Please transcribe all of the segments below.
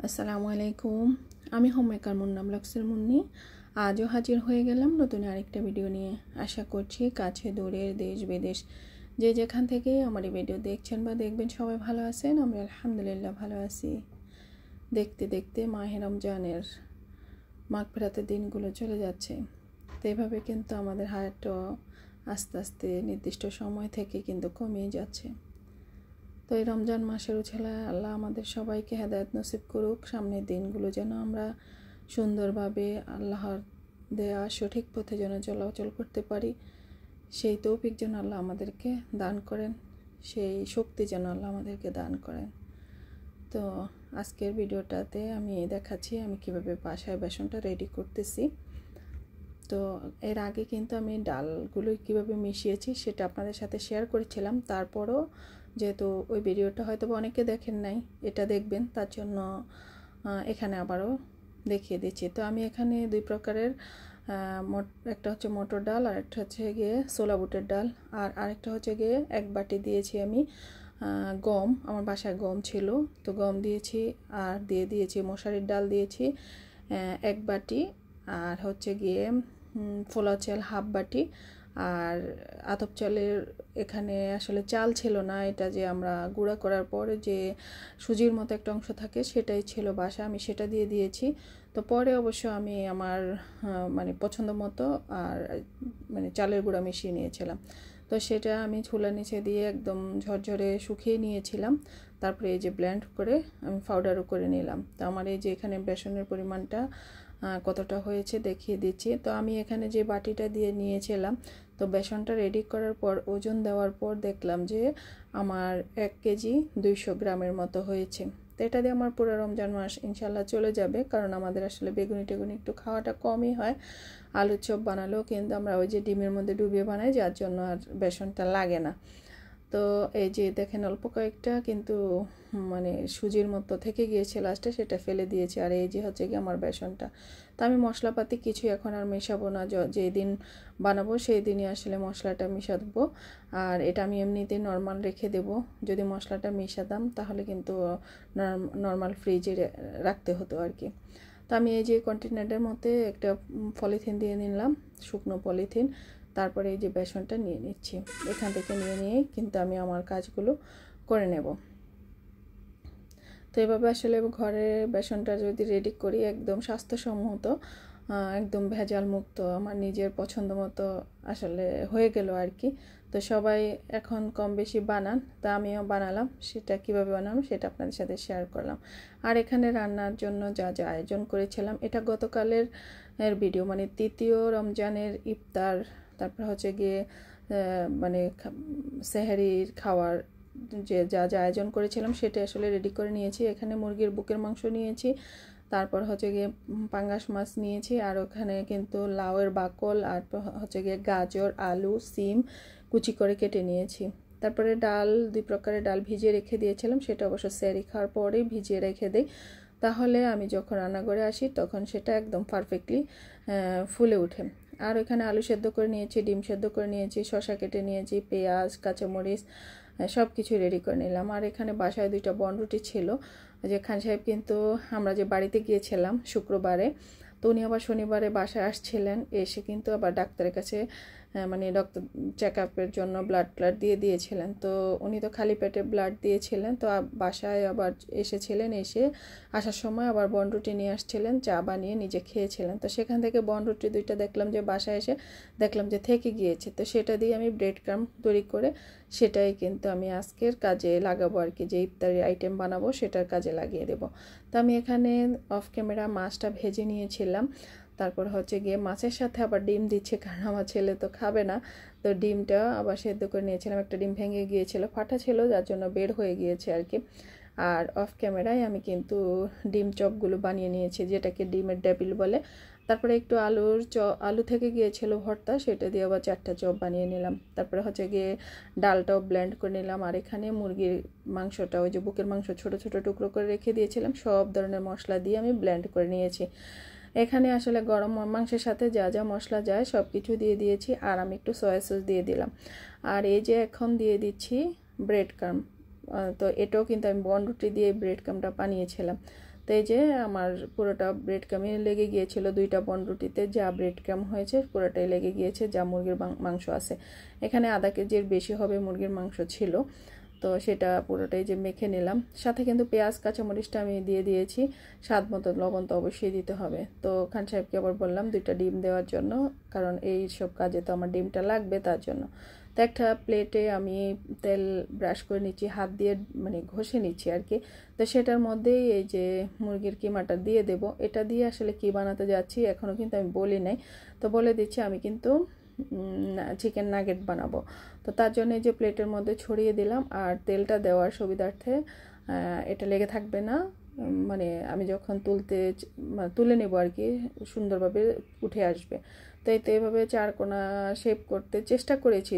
আসসালামু আলাইকুম। আমি হোমমেকার মুন্না ব্লগসের মুন্নি। আজও হাজির হয়ে গেলাম নতুন আরেকটা ভিডিও নিয়ে। আশা করছি কাছে দূরের দেশ বিদেশ যে যেখান থেকে আমার এই ভিডিও দেখছেন বা দেখবেন সবাই ভালো আছেন। আমি আলহামদুলিল্লাহ ভালো আছি। দেখতে দেখতে মাহে রমজানের মাগফিরাতের দিনগুলো চলে যাচ্ছে। তো এভাবে কিন্তু আমাদের হায়াতটা আস্তে আস্তে নির্দিষ্ট সময় থেকে কিন্তু কমিয়ে যাচ্ছে। তো এই রমজান মাসের উছিলায় আল্লাহ আমাদের সবাইকে হেদায়েত নসিব করুক। সামনের দিনগুলো যেন আমরা সুন্দরভাবে আল্লাহর দেয়া সঠিক পথে যেন চলাচল করতে পারি, সেই তৌফিক যেন আল্লাহ আমাদেরকে দান করেন, সেই শক্তি যেন আল্লাহ আমাদেরকে দান করেন। তো আজকের ভিডিওটাতে আমি দেখাচ্ছি আমি কিভাবে বাসায় বেসনটা রেডি করতেছি। তো এর আগে কিন্তু আমি ডালগুলো কিভাবে মিশিয়েছি সেটা আপনাদের সাথে শেয়ার করেছিলাম। তারপরও যেহেতু ওই ভিডিওটা হয়তো অনেকে দেখেন নাই, এটা দেখবেন, তার জন্য এখানে আবারও দেখিয়ে দিচ্ছি। তো আমি এখানে দুই প্রকারের একটা হচ্ছে মটর ডাল, আর একটা হচ্ছে গিয়ে ছোলা বুটের ডাল, আর আরেকটা হচ্ছে গিয়ে এক বাটি দিয়েছি আমি গম। আমার বাসায় গম ছিল, তো গম দিয়েছি, আর দিয়েছি মশারির ডাল দিয়েছি এক বাটি, আর হচ্ছে গিয়ে ফোলা চাল হাফ বাটি, আর আতপ চালের এখানে আসলে চাল ছিল না, এটা যে আমরা গুঁড়া করার পরে যে সুজির মতো একটা অংশ থাকে সেটাই ছিল বাসা, আমি সেটা দিয়ে দিয়েছি। তো পরে অবশ্য আমি আমার মানে পছন্দ মতো আর মানে চালের গুঁড়া মিশিয়ে নিয়েছিলাম। তো সেটা আমি চুলার নিচে দিয়ে একদম ঝরঝরে শুকিয়ে নিয়েছিলাম। তারপরে এই যে ব্লেন্ড করে আমি পাউডারও করে নিলাম। তো আমার এই যে এখানে বেসনের পরিমাণটা কতটা হয়েছে দেখিয়ে দিচ্ছি। তো আমি এখানে যে বাটিটা দিয়ে নিয়েছিলাম, তো বেসনটা রেডি করার পর ওজন দেওয়ার পর দেখলাম যে আমার 1 কেজি 200 গ্রামের মতো হয়েছে। তো এটা দিয়ে আমার পুরো রমজান মাস ইনশাল্লাহ চলে যাবে, কারণ আমাদের আসলে বেগুনি টেগুনি একটু খাওয়াটা কমই হয়। আলুর চপ বানালেও কিন্তু আমরা ওই যে ডিমের মধ্যে ডুবিয়ে বানাই, যার জন্য আর বেসনটা লাগে না। তো এই যে দেখেন অল্প কয়েকটা কিন্তু মানে সুজির মতো থেকে গিয়েছে লাস্টে, সেটা ফেলে দিয়েছি। আর এই যে হচ্ছে কি আমার বেসনটা। তো আমি মশলাপাতি কিছু এখন আর মেশাবো না, যেদিন বানাবো সেই দিনই আসলে মশলাটা মিশাবো। আর এটা আমি এমনিতে নর্মাল রেখে দেব। যদি মশলাটা মিশাতাম তাহলে কিন্তু নর্মাল ফ্রিজে রাখতে হতো আর কি। তো আমি এই যে কন্টেনারের মধ্যে একটা পলিথিন দিয়ে নিলাম, শুকনো পলিথিন। তারপরে এই যে বেসনটা নিয়ে নিচ্ছি, এখান থেকে নিয়ে কিন্তু আমি আমার কাজগুলো করে নেব। তো এভাবে আসলে ঘরে বেসনটা যদি রেডি করি একদম স্বাস্থ্যসম্মত, একদম ভেজাল মুক্ত, আমার নিজের পছন্দ মতো আসলে হয়ে গেল আর কি। তো সবাই এখন কম বেশি বানান, তা আমিও বানালাম। সেটা কিভাবে বানালাম সেটা আপনাদের সাথে শেয়ার করলাম। আর এখানে রান্নার জন্য যা যা আয়োজন করেছিলাম, এটা গতকালের ভিডিও, মানে তৃতীয় রমজানের ইফতার, তারপর হচ্ছে গিয়ে মানে সেহরির খাওয়ার যে যা যা আয়োজন করেছিলাম সেটা আসলে রেডি করে নিয়েছি। এখানে মুরগির বুকের মাংস নিয়েছি, তারপর হচ্ছে গিয়ে পাঙ্গাস মাছ নিয়েছি, আর ওখানে কিন্তু লাউয়ের বাকল, আর হচ্ছে গিয়ে গাজর, আলু, সিম কুচি করে কেটে নিয়েছি। তারপরে ডাল, দুই প্রকারের ডাল ভিজিয়ে রেখে দিয়েছিলাম, সেটা অবশ্য সেহরি খাওয়ার পরেই ভিজিয়ে রেখে দিই, তাহলে আমি যখন রান্নাঘরে আসি তখন সেটা একদম পারফেক্টলি ফুলে ওঠে। আর ওখানে আলু সেদ্ধ করে নিয়েছি, ডিম সেদ্ধ করে নিয়েছি, শসা কেটে নিয়েছি, পেঁয়াজ, কাঁচামরিচ সব কিছু রেডি করে নিলাম। আর এখানে বাসায় 2টা বনরুটি ছিল, যে খান সাহেব কিন্তু আমরা যে বাড়িতে গিয়েছিলাম শুক্রবারে, তো উনি আবার শনিবারে বাসায় আসছিলেন, এসে কিন্তু আবার ডাক্তারের কাছে মানে ডক্টর চেক আপের জন্য ব্লাড দিয়ে দিয়েছিলেন। তো উনি তো খালি পেটে ব্লাড দিয়েছিলেন, তো বাসায় আবার এসেছিলেন, এসে আসার সময় আবার বনরুটি নিয়ে আসছিলেন, চা বানিয়ে নিজে খেয়েছিলেন। তো সেখান থেকে বনরুটি 2টা দেখলাম যে বাসায় এসে দেখলাম যে থেকে গিয়েছে, তো সেটা দিয়ে আমি ব্রেড ক্রাম্ব তৈরি করে সেটাই কিন্তু আমি আজকের কাজে লাগাবো আর কি, যে ইফতারি আইটেম বানাবো সেটার কাজে লাগিয়ে দেব। তো আমি এখানে অফ ক্যামেরা মাছটা ভেজে নিয়েছিলাম, তারপর হচ্ছে গিয়ে মাছের সাথে আবার ডিম দিচ্ছে, কারণ আমার ছেলে তো খাবে না। তো ডিমটা আবার সেদ্ধ করে নিয়েছিলাম, একটা ডিম ভেঙে গিয়েছিল, ফাটা ছিল, যার জন্য বের হয়ে গিয়েছে আর কি। আর অফ ক্যামেরায় আমি কিন্তু ডিম চপগুলো বানিয়ে নিয়েছি, যেটাকে ডিমের ডেভিল বলে। তারপরে একটু আলু থেকে গিয়েছিল ভর্তা, সেটা দিয়ে আবার 4টা চপ বানিয়ে নিলাম। তারপরে হচ্ছে গিয়ে ডালটাও ব্লেন্ড করে নিলাম। আর এখানে মুরগির মাংসটা, ওই যে বুকের মাংস ছোট ছোট টুকরো করে রেখে দিয়েছিলাম, সব ধরনের মশলা দিয়ে আমি ব্লেন্ড করে নিয়েছি। এখানে আসলে গরম মাংসের সাথে যা যা মশলা যায় সব কিছু দিয়ে দিয়েছি, আর আমি একটু সয়া সস দিয়ে দিলাম। আর এই যে এখন দিয়ে দিচ্ছি ব্রেড ক্রাম্ব, তো এটাও কিন্তু আমি বনরুটি দিয়ে ব্রেড ক্রাম্বটা বানিয়েছিলাম। তো তো এই যে আমার পুরোটা ব্রেড ক্রামে লেগে গিয়েছিল, 2টা বনরুটিতে যা ব্রেড ক্রাম হয়েছে পুরোটাই লেগে গিয়েছে, যা মুরগির মাংস আছে। এখানে আধা কেজির বেশি হবে মুরগির মাংস ছিল, তো সেটা পুরোটাই যে মেখে নিলাম। সাথে কিন্তু পেঁয়াজ কাঁচামরিচটা আমি দিয়ে দিয়েছি, স্বাদ মতো লবণ তো অবশ্যই দিতে হবে। তো খান সাহেবকে আবার বললাম 2টা ডিম দেওয়ার জন্য, কারণ এই সব কাজে তো আমার ডিমটা লাগবে তার জন্য। তো একটা প্লেটে আমি তেল ব্রাশ করে নিচ্ছি, হাত দিয়ে মানে ঘষে নিচ্ছি আর কি। তো সেটার মধ্যেই এই যে মুরগির কিমাটা দিয়ে দেব। এটা দিয়ে আসলে কি বানাতে যাচ্ছি এখনও কিন্তু আমি বলি নাই, তো বলে দিচ্ছি আমি কিন্তু চিকেন নাগেট বানাবো। তো তার জন্য এই যে প্লেটের মধ্যে ছড়িয়ে দিলাম, আর তেলটা দেওয়ার সুবিধার্থে এটা লেগে থাকবে না, মানে আমি যখন তুলে নেব আর কি সুন্দরভাবে উঠে আসবে। তো এইভাবে 4 কোণা শেপ করতে চেষ্টা করেছি,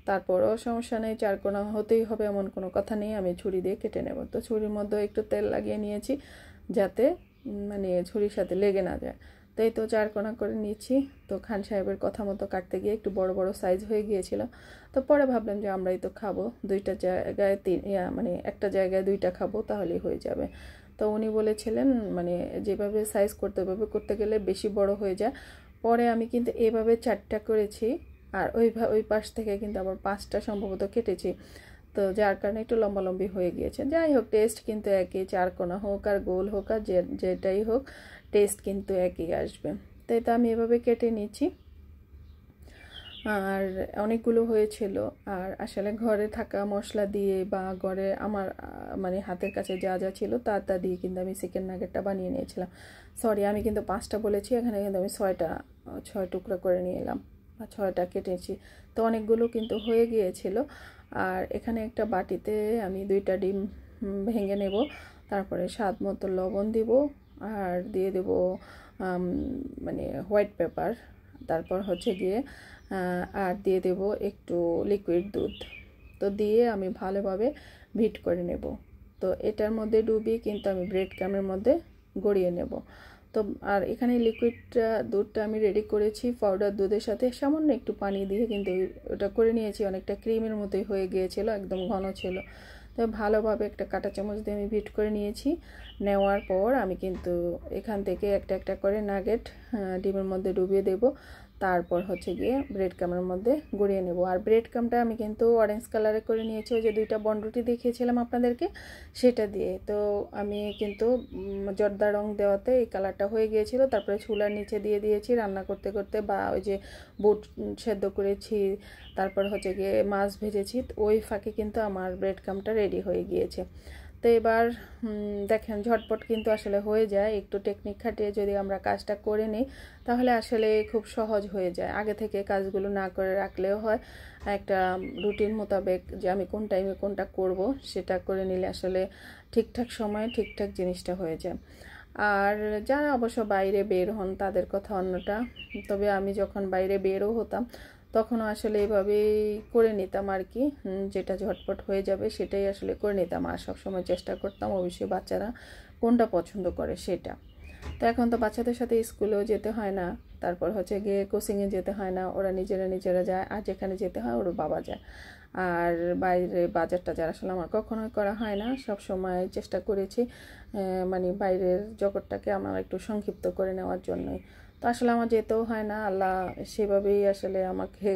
তারপরও সমস্যা নেই, 4 কোণা হতেই হবে এমন কোনো কথা নেই। আমি ছুরি দিয়ে কেটে নেব। তো ছুরির মধ্যে একটু তেল লাগিয়ে নিয়েছি যাতে মানে ছুরির সাথে লেগে না যায়। তো এই তো 4 কোণা করে নিয়েছি। তো খান সাহেবের কথা মতো কাটতে গিয়ে একটু বড় বড় সাইজ হয়ে গিয়েছিল। তো পরে ভাবলাম যে আমরাই তো খাবো, 2টা জায়গায় মানে একটা জায়গায় 2টা খাবো তাহলেই হয়ে যাবে। তো উনি বলেছিলেন মানে যেভাবে সাইজ করতে গেলে বেশি বড় হয়ে যায়। পরে আমি কিন্তু এভাবে 4টা করেছি, আর ওই পাশ থেকে কিন্তু আবার 5টা সম্ভবত কেটেছি, তো যার কারণে একটু লম্বালম্বি হয়ে গিয়েছে। যাই হোক, টেস্ট কিন্তু একই, 4 কোণা হোক আর গোল হোক আর যেটাই হোক, টেস্ট কিন্তু একই আসবে। তাই তো আমি এভাবে কেটে নিচ্ছি। আর অনেকগুলো হয়েছিল, আর আসলে ঘরে থাকা মশলা দিয়ে বা ঘরে আমার মানে হাতের কাছে যা যা ছিল তা দিয়ে কিন্তু আমি চিকেন নাগেটটা বানিয়ে নিয়েছিলাম। সরি, আমি কিন্তু 5টা বলেছি, এখানে কিন্তু আমি 6 টুকরা করে নিয়ে এলাম বা 6টা কেটেছি। তো অনেকগুলো কিন্তু হয়ে গিয়েছিল। আর এখানে একটা বাটিতে আমি 2টা ডিম ভেঙে নেব, তারপরে স্বাদ মতো লবণ দিব, আর দিয়ে দেব মানে হোয়াইট পেপার, তারপর হচ্ছে গিয়ে আর দিয়ে দেব একটু লিকুইড দুধ। তো দিয়ে আমি ভালোভাবে বিট করে নেব। তো এটার মধ্যে ডুবিয়ে কিন্তু আমি ব্রেড ক্রামের মধ্যে গড়িয়ে নেব। তো আর এখানে দুধটা আমি রেডি করেছি পাউডার দুধের সাথে সামান্য একটু পানি দিয়ে, কিন্তু ওটা করে নিয়েছি, অনেকটা ক্রিমের মতোই হয়ে গিয়েছিল, একদম ঘন ছিল। তো ভালোভাবে একটা কাঁটা চামচ দিয়ে আমি বিট করে নিয়েছি। নেওয়ার পর আমি কিন্তু এখান থেকে একটা একটা করে নাগেট ডিমের মধ্যে ডুবিয়ে দেব, তারপর হচ্ছে গিয়ে ব্রেড ক্রামের মধ্যে গড়িয়ে নেব। আর ব্রেড ক্রামটা আমি কিন্তু অরেঞ্জ কালারে করে নিয়েছি, ওই যে 2টা বনরুটি দেখিয়েছিলাম আপনাদেরকে সেটা দিয়ে। তো আমি কিন্তু জর্দা রং দেওয়াতে এই কালারটা হয়ে গিয়েছিল। তারপরে চুলার নিচে দিয়ে দিয়েছি রান্না করতে করতে, বা ওই যে বুট সেদ্ধ করেছি, তারপর হচ্ছে গিয়ে মাছ ভেজেছি, ওই ফাঁকে কিন্তু আমার ব্রেড ক্রামটা রেডি হয়ে গিয়েছে। তো এবার দেখেন ঝটপট কিন্তু আসলে হয়ে যায়, একটু টেকনিক খাটিয়ে যদি আমরা কাজটা করে নিই তাহলে আসলে খুব সহজ হয়ে যায়। আগে থেকে কাজগুলো না করে রাখলেও হয়, একটা রুটিন মোতাবেক যে আমি কোন টাইমে কোনটা করব সেটা করে নিলে আসলে ঠিকঠাক সময়ে ঠিকঠাক জিনিসটা হয়ে যায়। আর যারা অবশ্য বাইরে বের হন তাদের কথা অন্যটা, তবে আমি যখন বাইরে বেরও হতাম তখনও আসলে এইভাবেই করে নিতাম আর কি, যেটা ঝটপট হয়ে যাবে সেটাই আসলে করে নিতাম। আর সবসময় চেষ্টা করতাম অবশ্যই বাচ্চারা কোনটা পছন্দ করে সেটা। তো এখন তো বাচ্চাদের সাথে স্কুলেও যেতে হয় না, তারপর হচ্ছে গিয়ে কোচিংয়ে যেতে হয় না, ওরা নিজেরা যায়, আর যেখানে যেতে হয় ওর বাবা যায়। আর বাইরে বাজারটা যারা আসলে আমার কখনোই করা হয় না, সব সময় চেষ্টা করেছি মানে বাইরের জগৎটাকে আমার একটু সংক্ষিপ্ত করে নেওয়ার জন্যই। তো আসলে আমার যেতেও হয় না, আল্লাহ সেভাবেই আসলে আমাকে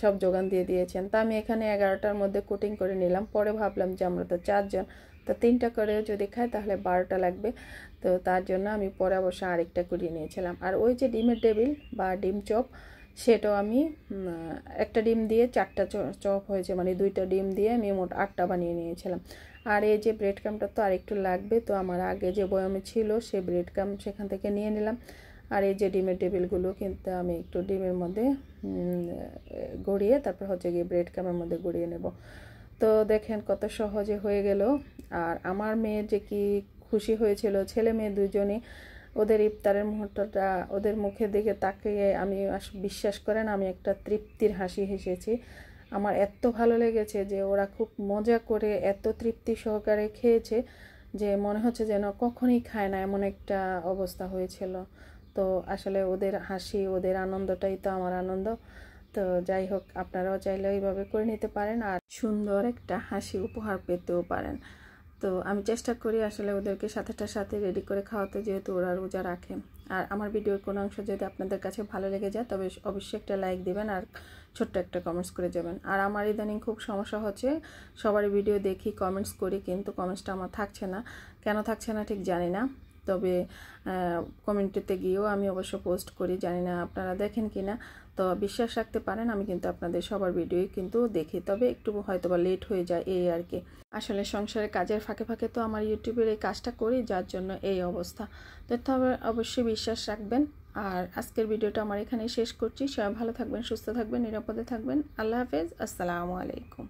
সব যোগান দিয়ে দিয়েছেন। তা আমি এখানে 11টার মধ্যে কোটিং করে নিলাম। পরে ভাবলাম যে আমরা তো 4 জন, তো 3টা করে যদি খাই তাহলে 12টা লাগবে। তো তার জন্য আমি পরে অবশ্য আরেকটা করিয়ে নিয়েছিলাম। আর ওই যে ডিমের টেবিল বা ডিম চপ, সেটাও আমি একটা ডিম দিয়ে 4টা চপ হয়েছে, মানে 2টা ডিম দিয়ে আমি মোট 8টা বানিয়ে নিয়েছিলাম। আর এই যে ব্রেড ক্রামটা তো আরেকটু লাগবে, তো আমার আগে যে বয়ামে ছিল সে ব্রেড ক্রাম সেখান থেকে নিয়ে নিলাম। আর এই যে ডিমের টেবিলগুলো কিন্তু আমি একটু ডিমের মধ্যে গড়িয়ে তারপর হচ্ছে গিয়ে ব্রেড ক্রামের মধ্যে গড়িয়ে নেব। তো দেখেন কত সহজে হয়ে গেল। আর আমার মেয়ের যে কি খুশি হয়েছিল, ছেলে মেয়ে দুজনই, ওদের ইফতারের মুহূর্তটা ওদের মুখের দিকে তাকিয়ে আমি বিশ্বাস করেন আমি একটা তৃপ্তির হাসি হেসেছি। আমার এত ভালো লেগেছে যে ওরা খুব মজা করে এত তৃপ্তি সহকারে খেয়েছে যে মনে হচ্ছে যেন কখনই খায় না, এমন একটা অবস্থা হয়েছিল। তো আসলে ওদের হাসি ওদের আনন্দটাই তো আমার আনন্দ। তো যাই হোক, আপনারাও চাইলে এইভাবে করে নিতে পারেন আর সুন্দর একটা হাসি উপহার পেতেও পারেন। তো আমি চেষ্টা করি আসলে ওদেরকে সাথেটার সাথে রেডি করে খাওয়াতে, যেহেতু ওরা রোজা রাখে। আর আমার ভিডিওর কোনো অংশ যদি আপনাদের কাছে ভালো লেগে যায় তবে অবশ্যই একটা লাইক দিবেন আর ছোট্ট একটা কমেন্টস করে যাবেন। আর আমার ইদানিং খুব সমস্যা হচ্ছে, সবার ভিডিও দেখি, কমেন্টস করি, কিন্তু কমেন্টসটা আমার থাকছে না। কেন থাকছে না ঠিক জানি না, তবে কমেন্টেতে গিয়েও আমি অবশ্য পোস্ট করি, জানি না আপনারা দেখেন কি না। তো বিশ্বাস রাখতে পারেন, আমি কিন্তু আপনাদের সবার ভিডিওই কিন্তু দেখি, তবে একটু হয়তো বা লেট হয়ে যায় এই আর কি। আসলে সংসারের কাজের ফাঁকে ফাঁকে তো আমার ইউটিউবের এই কাজটা করি, যার জন্য এই অবস্থা। তো তবে অবশ্যই বিশ্বাস রাখবেন। আর আজকের ভিডিওটা আমার এখানেই শেষ করছি। সবাই ভালো থাকবেন, সুস্থ থাকবেন, নিরাপদে থাকবেন। আল্লাহ হাফেজ, আসসালামু আলাইকুম।